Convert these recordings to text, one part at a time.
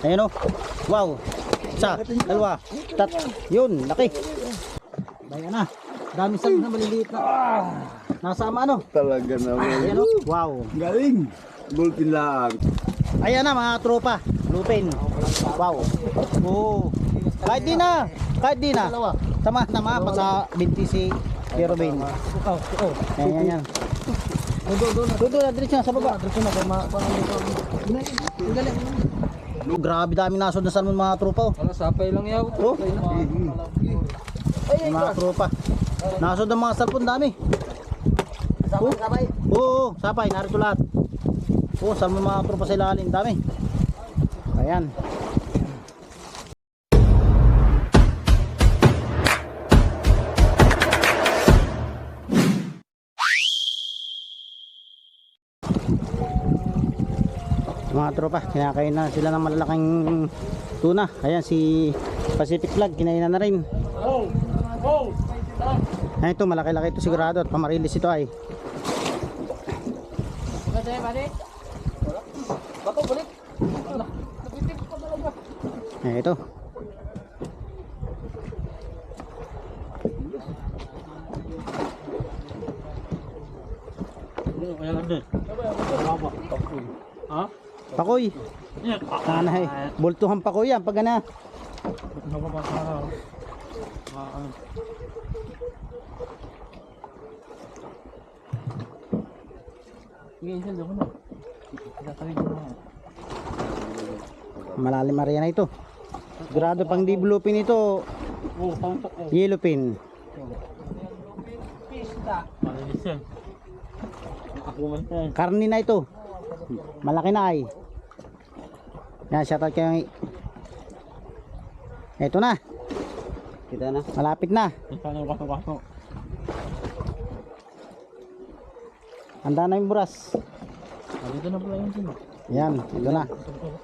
Ayan o. Wow. Isa, dalawa, yun, laki. Ayan na. Dami salmon na maliliit na. Nasama ano? Talaga naman. Ayan o. Wow. Galing. Gulpin lang. Ayan na mga tropa. Lupin. Wow. Oo. Kahit di na. Kahit di na. Tama na mga pa sa binti si Jerobin. Ayan, yan. Doon na, diretso na sa baba. Grabe dami nasod na salmon mga tropa. Wala, sapay lang yaw. Oh. Mga tropa. Nasod ng mga salmon dami. Sapay. Oo, sapay. Narito lahat. Oo, salmon mga tropa sa ilalim. Dami. Ayan. Mga tropa, kinakain na sila ng malalaking tuna. Ayan si Pacific Flag, kinain na rin. Ayan ito, malaki-laki ito sigurado at pamarilis ito ay. Ayan ito. Ha? Pakoy. Nanay, bultuhan pakoy yan pag ana. Malalim area na ito. Sigurado pang di blue pin ito. Yellow pin. Karni na ito. Malaki na ay. Yan, shoutout kayo. Ito na. Kita na. Malapit na. Handa na yung buras. Dito na pala yun. Yan, ito na.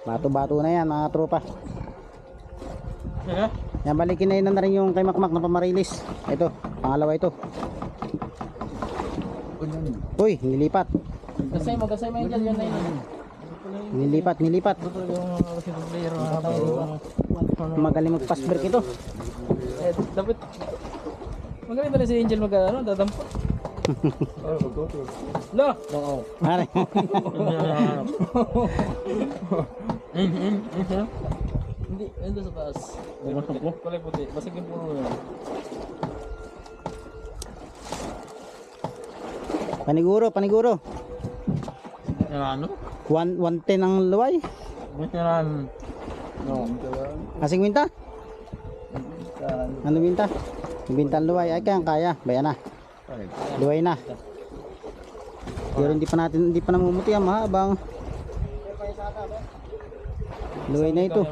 Bato-bato na yan mga tropa. Yan, balikin na yun na rin yung kay Makmak na pamarilis. Ito, pangalawa ito. Uy, nilipat. Gasay mo yun dyan. Yan na yun. Nilipat. Magaling mag-pass break ito. Dapat magaling na rin si Angel dadampot. Lah! Oo. Pare. Hindi, ito sa taas. Kulay puti. Basig yung puno yun. Paniguro. Yan ano? 110 ang luway. Yan. No. Asing winta? Ano winta? Winta ang luway. Ay kaya. Bayan na. Luway na. Pero hindi pa namumuti ang mahabang. Luway na ito.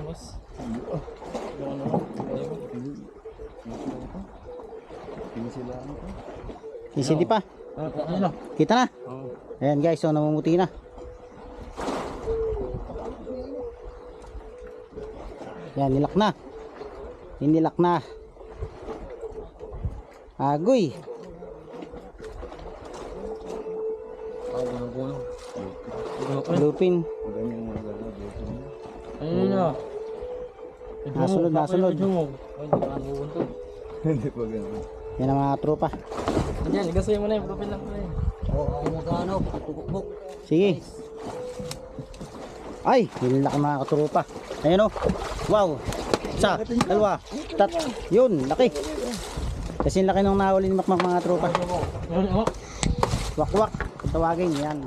Hindi pa. Kita na. Ayan guys, so namumuti na. Yan, nilak na. Agoy. Lupin. Ayun na. Nasunod. Hindi pa ganun. Yan ang mga tropa. Diyan, gasay mo na yung profile lang pala. Oo, magkano? Sige. Ay, nilak mga tropa. Ayan o. Wow. Isa, dalawa, yun, laki. Kasi laki nung nahuli ni Makmak mga tropa. Wakwak. Tawagin yan.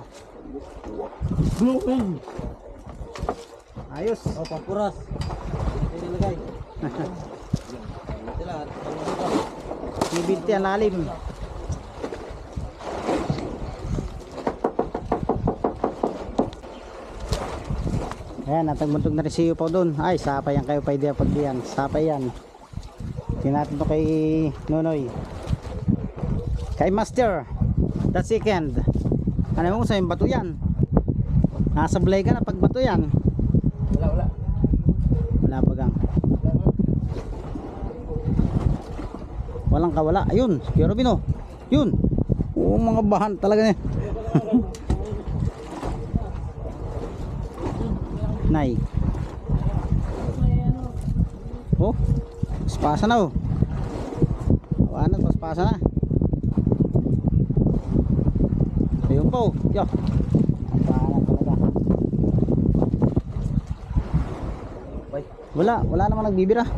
Ayos. Oh, pampuras. Ito nilagay. Nibinti ang lalim. Ayan, natagmuntog na rin si Yupaw doon. Ay, sapay yan kayo, pwede pag diyan. Sapay yan. Tinatin to kay Nonoy. Kay Master. The second. Ano mo sa yung bato yan? Nasablay ka na pag bato yan. Wala pagang. Walang kawala. Ayun, si Robino. Yun. Oo, mga bahan talaga niya. Nay. Oh, paspasa na oh. Awanan, paspasa na. Ayun po. Yo. Awanan talaga. Wala naman nagbibira.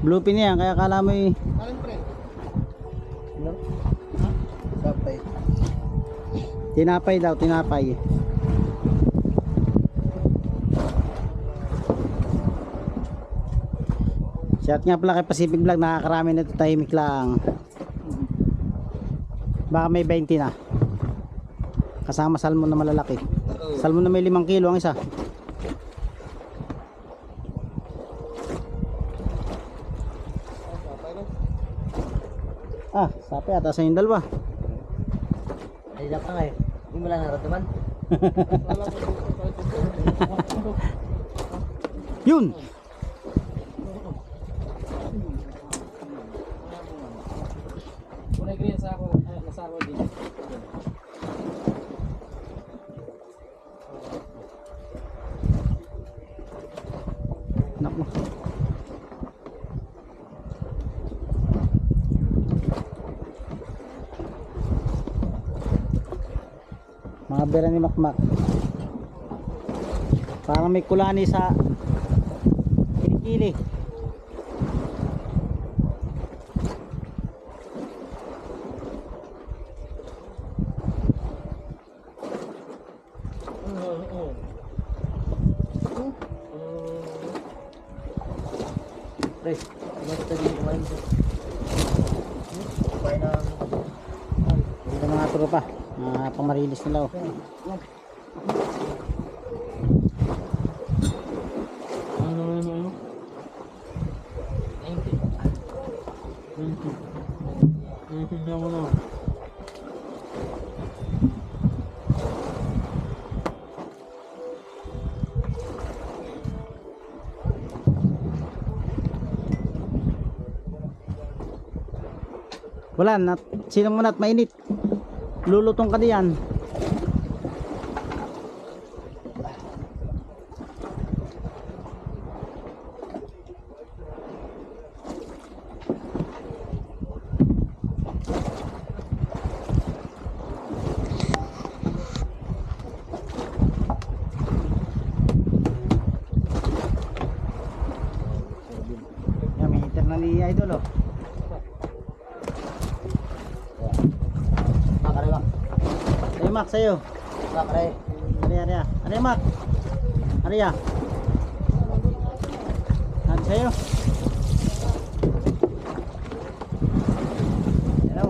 Bluepin niya, kaya kala mo eh. Alin pre? Ano? Ha? Sapay. Tinapay daw, tinapay. Shout nga pala kay Pacific Vlog, nakakarami na ito, tahimik lang. Baka may 20 na. Kasama salmon na malalaki. Salmon na may 5 kilo ang isa. Ah, sapi ata sa yung dalawa. Ay, dapat nga eh. Hindi mo lang naramdaman. Yun! Kulay green sa ako. Nasa ako din. Naku. Mga bera ni Makmak. Parang may kulani sa kilikili. Pre, basta din kumain ko. Kumain na. Ito mga tropa, mga pamarilis nila oh. Ano? 90. 20 na mo na. Wala, sino mo na't mainit. Lulutong ka diyan. Yan, may heater na ni Idol oh. Makare ba? Hey Mac, sa'yo. Makare. Ariya. Ariya Mac. Ariya. Ano sa'yo? Hello.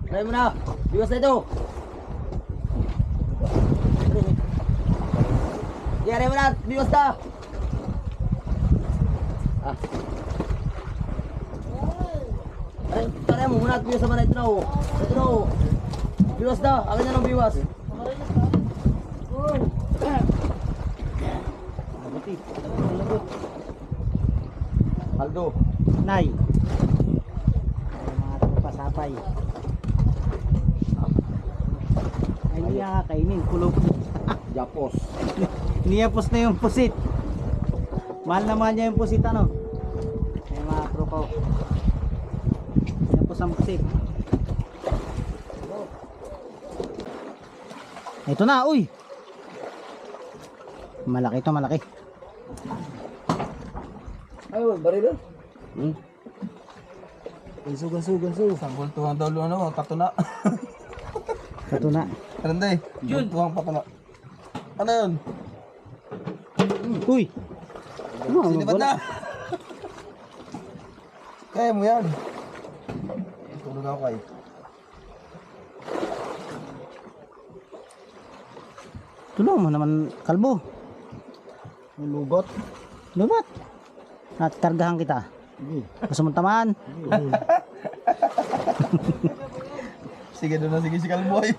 Try mo na. Biwas na ito. Yari mo na. Biwas na. Ah. Aray, tara mo muna at biwas naman na ito na oh. Ito na oh. Biwas na. Akin na lang biwas. Mabuti. Paldo. Nay. Ay, mga tropa sapay. Ay, hindi kakainin. Kulog. Japos. Niyapos na yung pusit. Mahal na mahal niya yung pusit ano. Ay, mga tropa. Niyapos ang pusit. Ito na, uy. Malaki to, malaki. Ay, baril. Ganso. Sanggol tuhang daw ano, katuna. Katuna. Karanday. Jun. Tuhang patuna. Ano yun? Uy. Ano, Sinibat na. Kaya mo yan. Tulog ako kay. Tulong mo naman, kalbo. Lugot. Lubat. At kargahan kita. Gusto mong tamaan? Sige doon na, sige si Kalboy.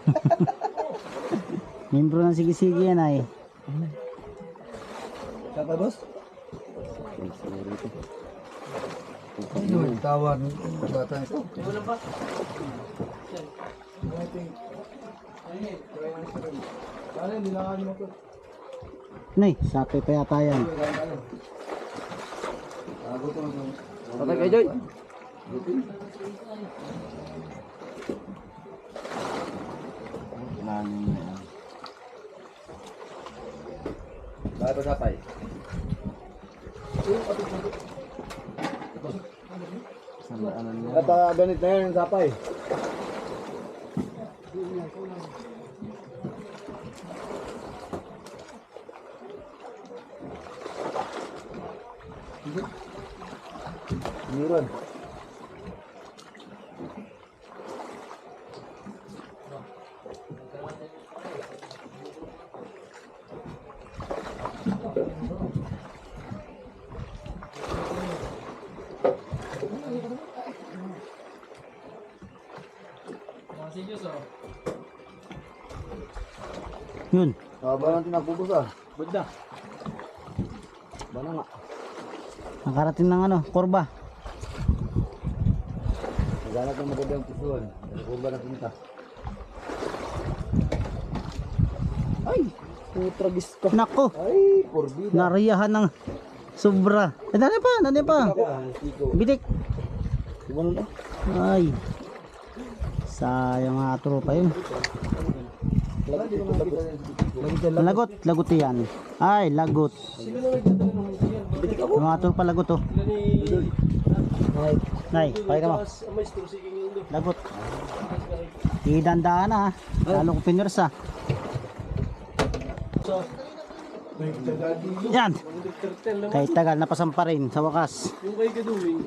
Membro ng sige-sige yan ay. Kapa boss? Yun, tawan. Bata ito. Nay, sapay pa yata yan. Patay kayo, Joy. Bakit pa sapay? At ganit na yan yung sapay. Meron. Serious oh. Yun. Haba ng tinapubos ah. Banda. Bana nga. Nakarating ng ano, kurba. Naghanap ng magandang pusuan. Kurba na punta. Putragis ka. Nako, Ay, porbida. nariyahan ng sobra. Eh, nani pa. Bitik. Iwan na. Ay. Sayang nga tropa yun. Lagot yan. Ay, lagot. Yung mga tropa lagot oh. Nay, pakita mo. Lagot. Idandaan na ha. Lalo ko pinursa. Yan. Kahit tagal, napasampa rin sa wakas. Yung kay Gaduwing,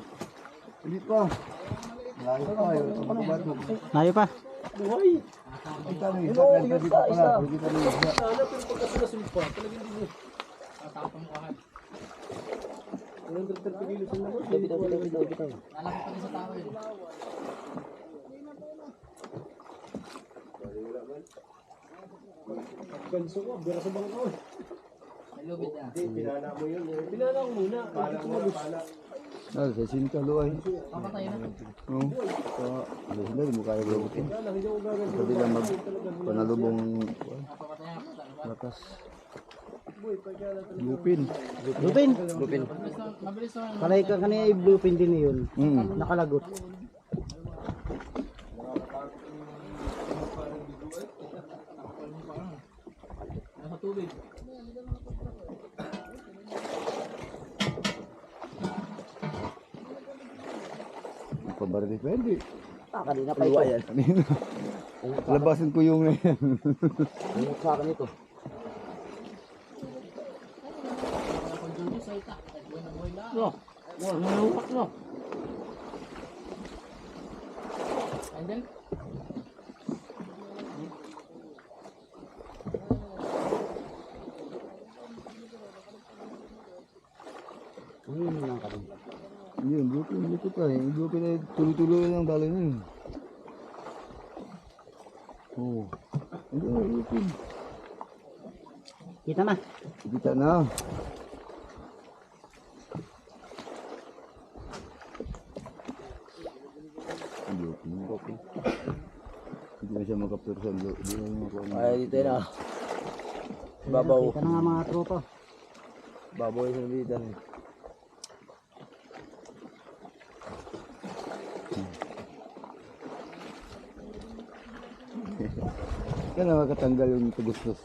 Hindi pa. Layo pa kayo. Ano ba ito? Layo pa. buhay. Kita mo isa. Kaya dito pala. Kita mo isa. Sana pero pagka sinasulpa, talagang hindi mo. Tatapang mo kahit. 130 kilos yung naman. Bitaw. Lalaki pa rin sa tao yun. Ganso ko, bira sa bangko. May lubid na. Pinana mo yun. Pinana ko muna. Ah, sa sinta luay. Papatay na. No. Hindi mo kaya gabutin. Pwede lang mag panalubong Papatay na. batas. Lupin. Lupin. Mabilis naman. Kanay ka kanay ay bluepin din yun. Nakalagot. Nasa tubig. Pabarili pwede. Kanina pa ito. Kanina. Labasin ko yung yan. Ang sa akin ito. No. Nalupak no. And then? Yun, lupin pa eh. Lupin ay tuloy-tuloy lang dali na yun. Oo. Hindi na lupin. Kita na. Kita na. Lupin. Hindi na siya makapir sa lupin. Hindi na makuha na. Ay, dito na. Babaw. Kita na nga mga tropa. Babaw yung sinabitan. Kaya nakakatanggal yung tugustos.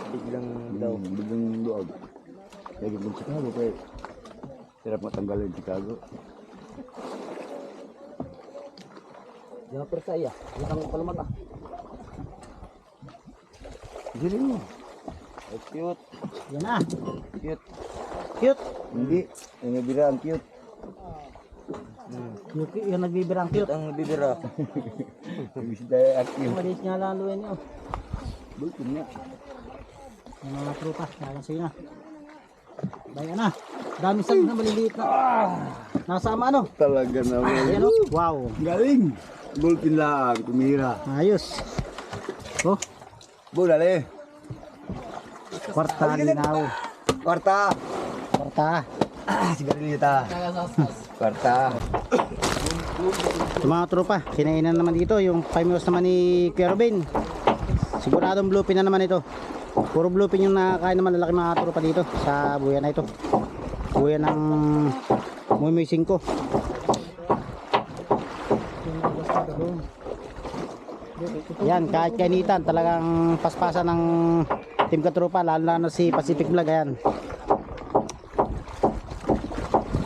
Biglang daw. Biglang luag. Kaya yung Chicago kaya sarap matanggal yung Chicago. Di ba persaya? Nakang palamat ah. Sige mo. Ay, cute. Yan na. Cute. Cute. Hindi. Yung nabira ang cute. Yung nagbibirang cute. Cute ang bibira. Yung isda ang cute. Maliit nga lalo yan yun. Bulkin nga. Yung mga tropa. Nakasin na. Bayan na. Dami sag na maliliit na. Nasama ano? Talaga naman. Yan o. Wow. Galing. Bulkin lang. Tumira. Ayos. Oh. Dali. Kwarta linaw. Kwarta. Kwarta. Sigarilyo ta. Nagasasas. Kwarta. Ito mga tropa, kinainan naman dito yung 5 meals naman ni Kuya Robin. Siguradong bluefin na naman ito. Puro bluefin yung nakakain naman lalaki mga tropa dito sa buya na ito. Buya ng Muy 5. Yan, kahit kainitan talagang paspasan ng team katropa, lalo na si Pacific Vlog. Ayan.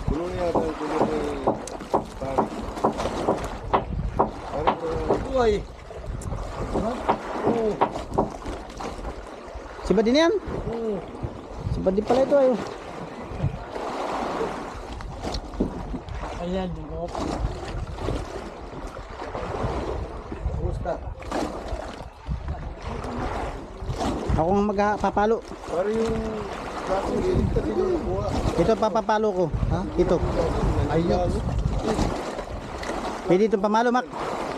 Puno niya ito, puno ni Pari. Pari ko. Uy. Si Badin yan? Si Badin pala ito ayo. Ayan, dungop. Kumusta? Ako ang magpapalo. Pari yung klaseng gilig ka dito nakuha. Ito papapalo ko. Ha? Ito. Ayaw. Pwede itong pamalo, Mac.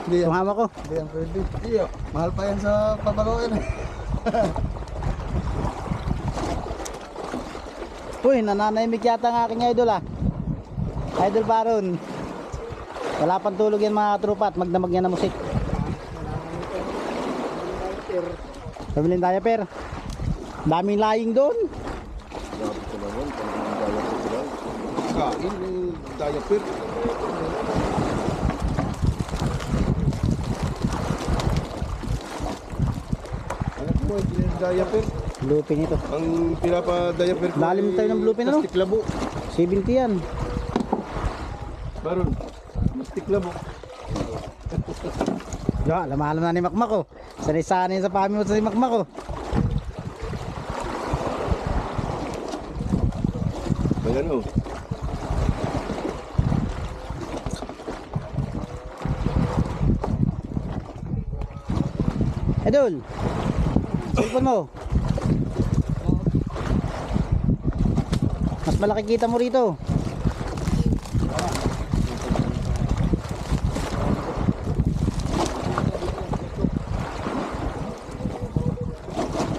Hindi Itong hawak ko. Hindi yan pwede. Iyo. Mahal pa yan sa papagawin. Uy, nananahimik yata ang aking idol ah. Idol Baron. Wala pang tulog yan mga tropa at magdamag yan ng musik. Pabiling diaper. Daming laying doon. Grabe ka naman. Kain yung diaper. Alam mo, hindi yung diaper. Lupin ito. Ang pinapa-diaper ko. Lalim tayo ng bluefin, ano? Plastic labo. 70 yan. Baron. Plastic labo. Ya, alam na ni Makmak ko. Sanay-sanay sa pami mo sa ni Makmak ko. Ayan o. Idol. Cellphone mo. Mas malaki kita mo rito.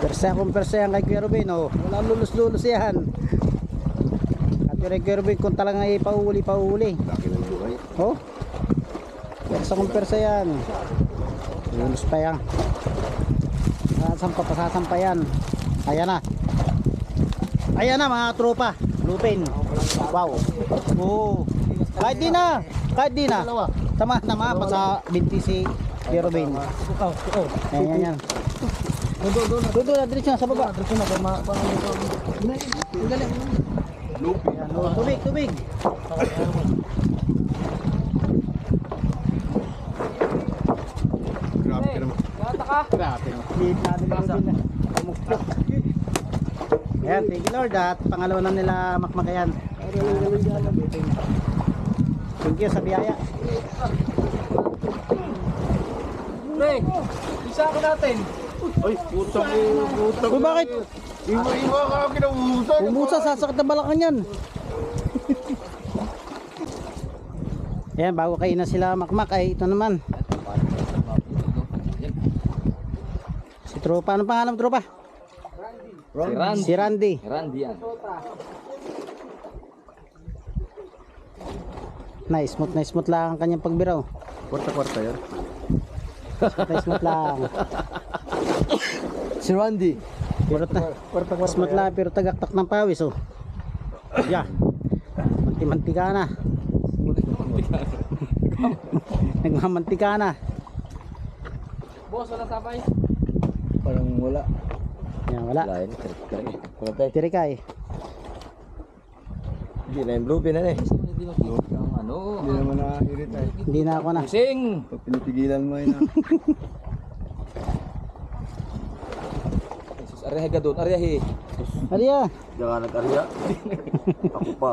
Persa kung persa yan kay Kuya Robin, oh. Walang lulus-lulus yan. At yung Kuya Robin kung talagang ipauuli. Laki ng buhay. Oh. Persa kung persa yan. Lulus pa yan. Pasasampa yan. Ayan na. Ayan na mga tropa. Lupin. Wow. Oh. Kahit di na. Tama pa sa binti si Kuya Robin. Ayan. Doon na, diretso na sa baba. Diretso na, Tubig. Grabe ka naman. Hit natin yung Robin na. Tumuktok. Ayan, thank you Lord. At pangalawa na nila makmakayan. Thank you sa biyaya. Pre, isa ka natin. Ay, putang. Uy, bakit? Iwa ka lang kinauusan. Umusa, sasakit na balakang yan. Ayan, bago kayo na sila makmak ay ito naman. Si Tropa, anong pangalan mo, Tropa? Si Randy. Randy yan. Na smooth lang ang kanyang pagbiraw. Kwarta-kwarta yan. Smooth lang. Si Randy. Pero smooth lang pero tagaktak ng pawis, oh. Yeah. Manti-mantika na. Nagmamantika na. Boss, wala sabay. Parang wala. Yan, wala. Wala yun. Kulatay. Tirikay. Hindi na yung bluefin na eh. Hindi makikita ang ano. Hindi naman nakahirit eh. Hindi na ako na. Sing! Pag pinipigilan mo yun ah. Jesus, ariyahe ka doon. Ariyahe. Ariya. Diyan ka nag-ariya. Ako pa.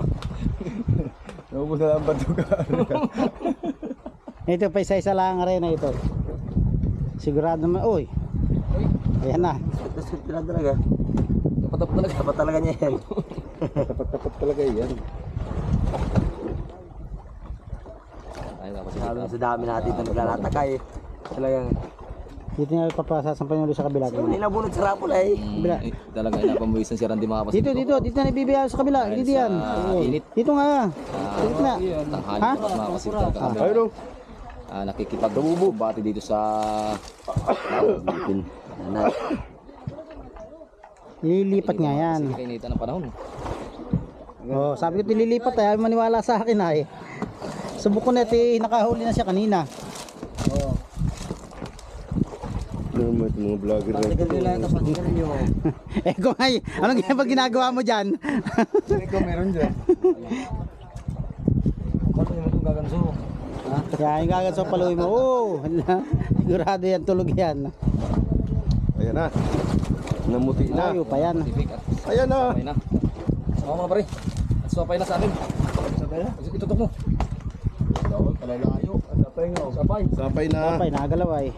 Naubos na lang bato ka. Ito pa isa-isa lang ang arena ito. Sigurado naman. Uy. Ayan na. Swerte na talaga. Dapat talaga. Dapat talaga niya yan. Tapat-tapat talaga yan. Ay, napasabi sa dami natin na naglalataka eh. Talagang. Dito nga papasasampay ulit sa kabila. Hindi nabunod sa rapol eh. Kabila. Talaga inapamuwisan si Randy mga kapatid. Dito na ibibigay sa kabila. Dito yan. Oo. init. Dito nga. na. Tanghali Ha? pa mga kasinta kami. Ayun o. Nakikipag-bati dito sa Bilipin. Nililipat nga yan. Kasi kainita ng panahon. Oh, sabi ko nililipat ay ayaw maniwala sa akin ay. Subok ko na nakahuli na siya kanina. Ano naman itong mga vlogger na ito? Patigan nyo lang ito, patigan nyo. Eh kung ay, anong ginagawa mo dyan? Ikaw meron dyan. Ano naman itong gaganso? Kaya yung gaganso paluin mo. Oo, sigurado yan, tulog yan. Ayan na. Namuti na. Layo pa yan. Tipik at Ayan na. sapay na. Sama mga pare. At sapay na sa amin. Sabay na. Itutok mo. Palalayo. Sapay nga. Sapay. Sapay na. Kapay, nakagalaw ay.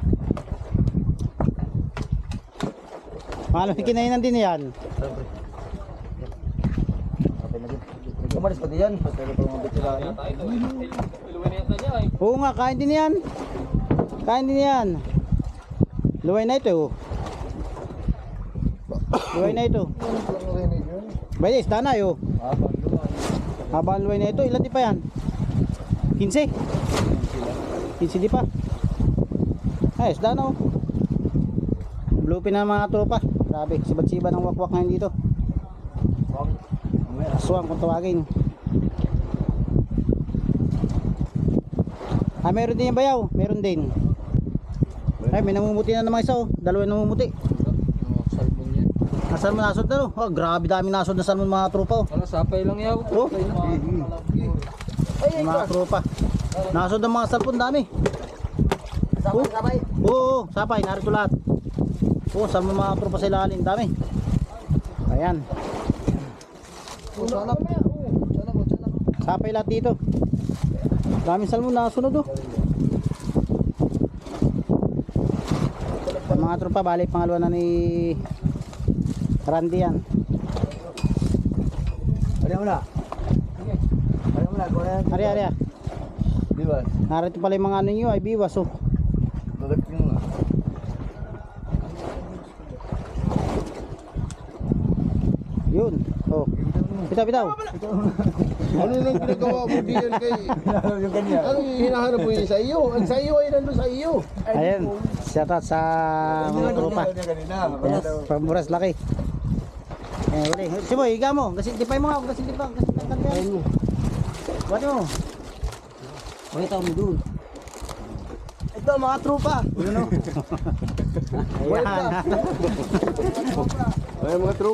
Malamig kinainan din yan. Kumaris pati yan. Iluwi na yata niya ay. Oo nga, kain din yan. Kain din yan. Luway na ito. Luway na ito. Baya, isda na yun. Haba ang luway na ito. Ilan di pa yan? 15? 15 di pa. Ay, isda na oh. Bluepin na mga tropa. Grabe, sibad-siba ng wakwak ngayon dito. Aswang kung tawagin. Ah, meron din yung bayaw. Meron din. Ay, may namumuti na naman isa oh. Dalawa namumuti. Salmon yan. Nasaan mo nasod na oh? Grabe dami nasod na salmon mga tropa oh. Wala, sapay lang yaw. Oh, yung mga tropa. Nasod ng mga salmon dami. Sabay, sabay. Oo, sapay, narito lahat. Oo, salmon mga tropa sa ilalim, dami. Ayan. Salap. Sapay lahat dito. Daming salmon na sunod oh. Ang mga tropa, balik pangalawa na ni Randy yan. Ano mo na? Ano mo na? Ari, ari. Di ba? Narito pala yung mga ano nyo, ay biwas oh. Nalagpin mo nga. Yun. Oh. Bitaw, bitaw. Ano nang ginagawa mo diyan kay... Yung kanya. Ano yung hinahanap mo yun sa iyo? Ang sa iyo ay nandun sa iyo. Ayan. Shout out sa mga tropa. Yes, pamuras laki. Eh, uli. Si Boy, higa mo. Kasi tipay mo nga. Kasi tipay. Kasi tipay mo. Buhat mo. Pakita mo dun. Ito mga tropa. Yun o. Ayan. Ay mga tropa.